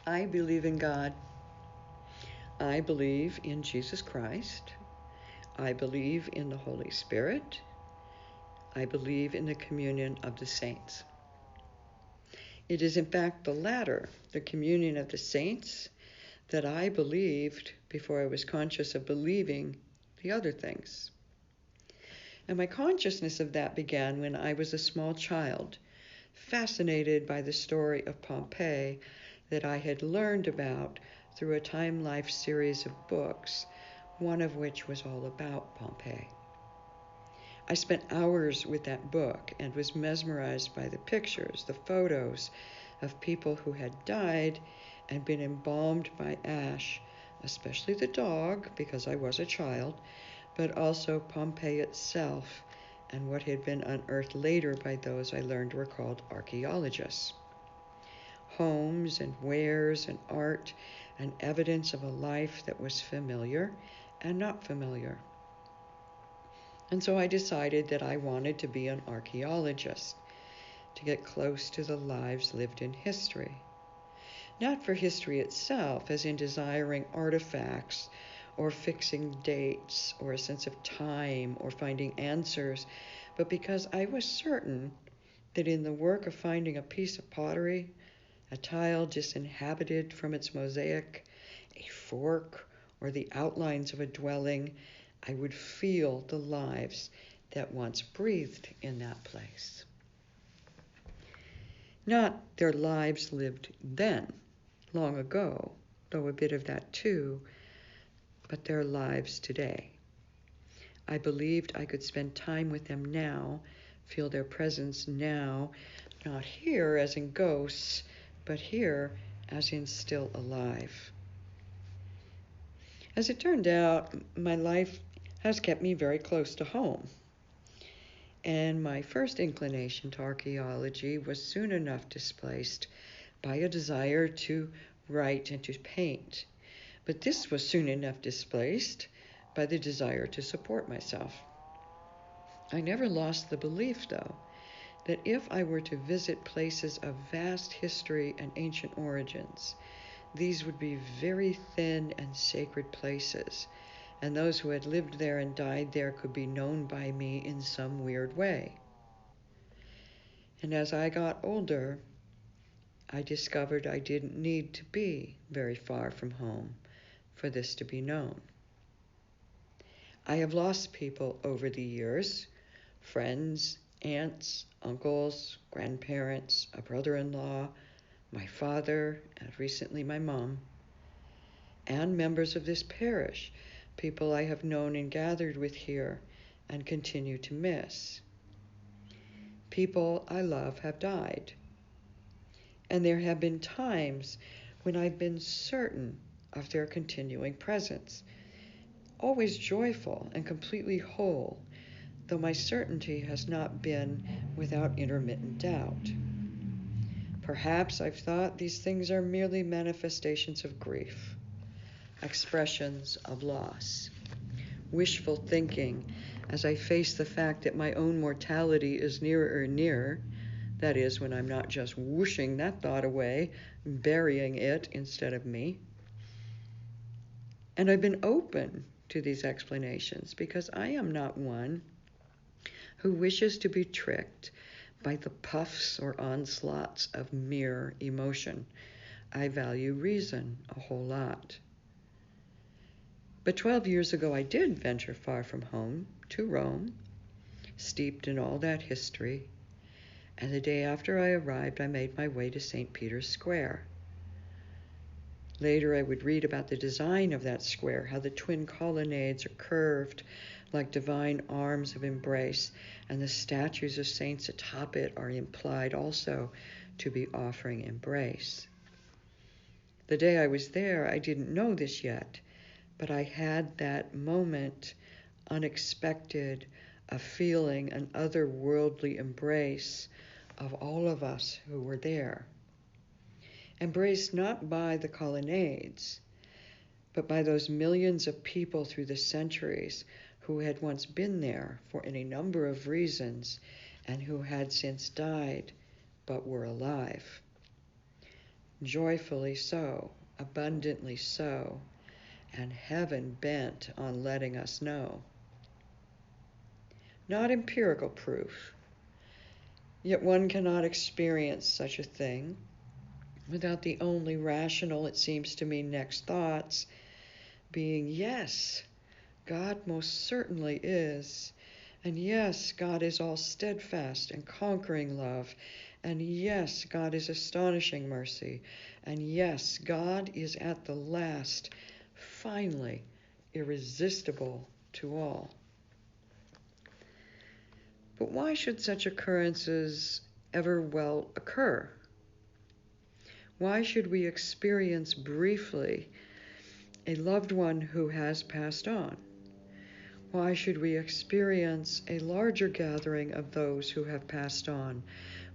I believe in God. I believe in Jesus Christ. I believe in the Holy Spirit. I believe in the communion of the saints. It is in fact the latter, the communion of the saints, that I believed before I was conscious of believing the other things. And my consciousness of that began when I was a small child, fascinated by the story of Pompeii that I had learned about through a Time Life series of books, one of which was all about Pompeii. I spent hours with that book and was mesmerized by the pictures, the photos of people who had died and been embalmed by ash, especially the dog, because I was a child, but also Pompeii itself and what had been unearthed later by those I learned were called archaeologists. Homes and wares and art and evidence of a life that was familiar and not familiar. And so I decided that I wanted to be an archaeologist, to get close to the lives lived in history. Not for history itself, as in desiring artifacts or fixing dates or a sense of time or finding answers, but because I was certain that in the work of finding a piece of pottery, a tile disinhabited from its mosaic, a fork, or the outlines of a dwelling, I would feel the lives that once breathed in that place. Not their lives lived then, long ago, though a bit of that too, but their lives today. I believed I could spend time with them now, feel their presence now, not here as in ghosts, but here as in still alive. As it turned out, my life has kept me very close to home. And my first inclination to archaeology was soon enough displaced by a desire to write and to paint. But this was soon enough displaced by the desire to support myself. I never lost the belief, though, that if I were to visit places of vast history and ancient origins, these would be very thin and sacred places, and those who had lived there and died there could be known by me in some weird way. And as I got older, I discovered I didn't need to be very far from home for this to be known. I have lost people over the years, friends, aunts, uncles, grandparents, a brother-in-law, my father, and recently my mom, and members of this parish, people I have known and gathered with here and continue to miss. People I love have died. And there have been times when I've been certain of their continuing presence, always joyful and completely whole, though my certainty has not been without intermittent doubt. Perhaps I've thought these things are merely manifestations of grief, expressions of loss, wishful thinking as I face the fact that my own mortality is nearer and nearer, that is, when I'm not just whooshing that thought away, burying it instead of me. And I've been open to these explanations because I am not one who wishes to be tricked by the puffs or onslaughts of mere emotion. I value reason a whole lot. But 12 years ago, I did venture far from home to Rome, steeped in all that history, and the day after I arrived, I made my way to St. Peter's Square. Later, I would read about the design of that square, how the twin colonnades are curved like divine arms of embrace, and the statues of saints atop it are implied also to be offering embrace. The day I was there, I didn't know this yet, but I had that moment, unexpected, of feeling an otherworldly embrace of all of us who were there. Embraced not by the colonnades, but by those millions of people through the centuries who had once been there for any number of reasons and who had since died but were alive. joyfully so, abundantly so, and heaven bent on letting us know. Not empirical proof, yet one cannot experience such a thing without the only rational, it seems to me, next thoughts being, yes, God most certainly is. And yes, God is all steadfast and conquering love. And yes, God is astonishing mercy. And yes, God is at the last, finally, irresistible to all. But why should such occurrences ever well occur? Why should we experience briefly a loved one who has passed on? Why should we experience a larger gathering of those who have passed on,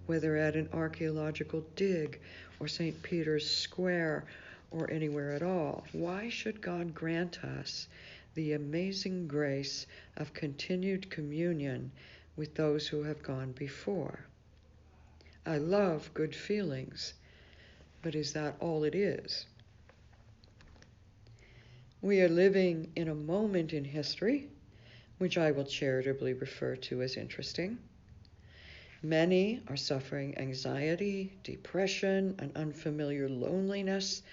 whether at an archaeological dig or St. Peter's Square or anywhere at all? Why should God grant us the amazing grace of continued communion with those who have gone before? I love good feelings, but is that all it is? We are living in a moment in history which I will charitably refer to as interesting. Many are suffering anxiety, depression, an unfamiliar loneliness,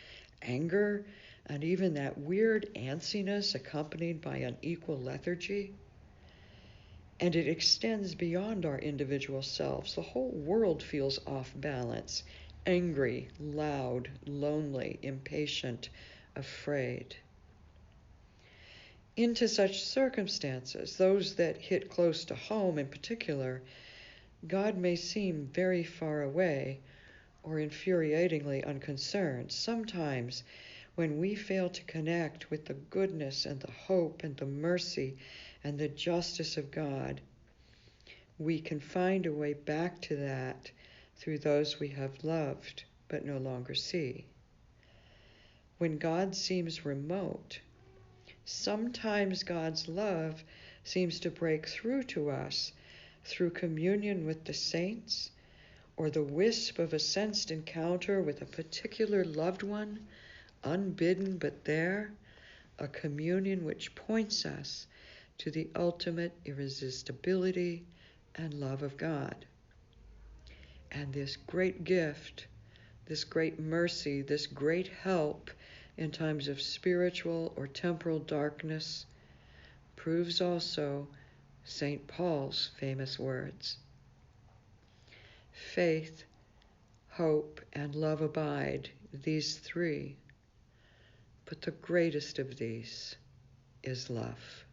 anger, and even that weird antsiness accompanied by unequal lethargy. And it extends beyond our individual selves. The whole world feels off balance, angry, loud, lonely, impatient, afraid. Into such circumstances, those that hit close to home in particular, God may seem very far away or infuriatingly unconcerned. Sometimes, when we fail to connect with the goodness and the hope and the mercy and the justice of God, we can find a way back to that through those we have loved but no longer see. When God seems remote, sometimes God's love seems to break through to us through communion with the saints, or the wisp of a sensed encounter with a particular loved one, unbidden but there, a communion which points us to the ultimate irresistibility and love of God. And this great gift, this great mercy, this great help in times of spiritual or temporal darkness proves also St. Paul's famous words. Faith, hope, and love abide, these three, but the greatest of these is love.